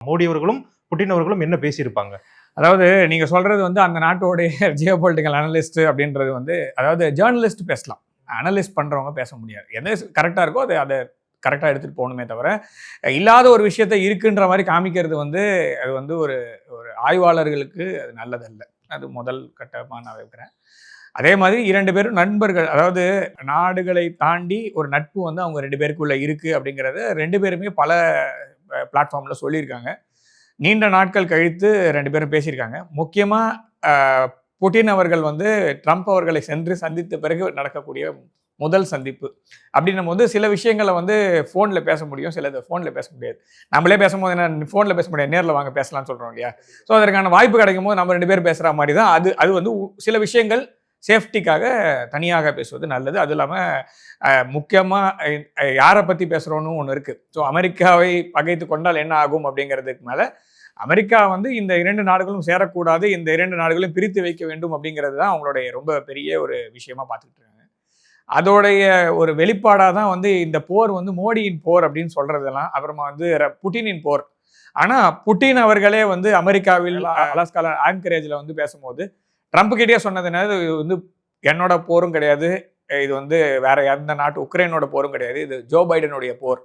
மோடி அவர்களும் புட்டின் அவர்களும் என்ன பேசியிருப்பாங்க? அதாவது நீங்க சொல்றது வந்து அந்த நாட்டோடைய ஜியோ பொலிட்டிக்கல் அனலிஸ்ட் அப்படின்றது வந்து, அதாவது ஜேர்னலிஸ்ட் பேசலாம், அனலிஸ்ட் பண்றவங்க பேச முடியாது. எது கரெக்டா இருக்கோ அதை கரெக்டாக எடுத்துட்டு போகணுமே தவிர, இல்லாத ஒரு விஷயத்த இருக்குன்ற மாதிரி காமிக்கிறது வந்து அது வந்து ஒரு ஒரு ஆய்வாளர்களுக்கு அது நல்லதல்ல. அது முதல் கட்டமாக நான் வைக்கிறேன். அதே மாதிரி 2 பேரும் நண்பர்கள், அதாவது நாடுகளை தாண்டி ஒரு நட்பு வந்து அவங்க 2 பேருக்குள்ள இருக்கு அப்படிங்கிறத 2 பேருமே பல பிளாட்ஃபார்ம்ல சொல்லியிருக்காங்க. நீண்ட நாட்கள் கழித்து 2 பேரும் பேசியிருக்காங்க. முக்கியமா புட்டின் அவர்கள் வந்து ட்ரம்ப் அவர்களை சென்று சந்தித்த பிறகு நடக்கக்கூடிய முதல் சந்திப்பு அப்படின்னும் போது சில விஷயங்களை வந்து ஃபோனில் பேச முடியும், சிலது ஃபோனில் பேச முடியாது. நம்மளே பேசும்போது என்ன ஃபோனில் பேச முடியாது, நேரில் வாங்க பேசலாம்னு சொல்கிறோம் இல்லையா? ஸோ அதற்கான வாய்ப்பு கிடைக்கும் போது நம்ம 2 பேர் பேசுகிற மாதிரி தான் அது வந்து சில விஷயங்கள் சேஃப்டிக்காக தனியாக பேசுவது நல்லது. அது இல்லாமல் முக்கியமாக யாரை பற்றி பேசுகிறோன்னு ஒன்று இருக்குது. ஸோ அமெரிக்காவை பகைத்து கொண்டால் என்ன ஆகும் அப்படிங்கிறதுக்கு மேலே அமெரிக்கா வந்து இந்த 2 நாடுகளும் சேரக்கூடாது, இந்த 2 நாடுகளையும் பிரித்து வைக்க வேண்டும் அப்படிங்கிறது தான் அவங்களுடைய ரொம்ப பெரிய ஒரு விஷயமா பார்த்துட்டு இருக்காங்க. அதோடைய ஒரு வெளிப்பாடாக தான் வந்து இந்த போர் வந்து மோடியின் போர் அப்படின்னு சொல்றதெல்லாம், அப்புறமா வந்து புட்டினின் போர். ஆனால் புட்டின் அவர்களே வந்து அமெரிக்காவில் அலாஸ்கால ஆங்கரேஜில் வந்து பேசும்போது ட்ரம்ப் கிட்டே சொன்னது என்னது, இது வந்து என்னோட போரும் கிடையாது, இது வந்து வேற எந்த நாட்டு உக்ரைனோட போரும் கிடையாது, இது ஜோ பைடனுடைய போர்.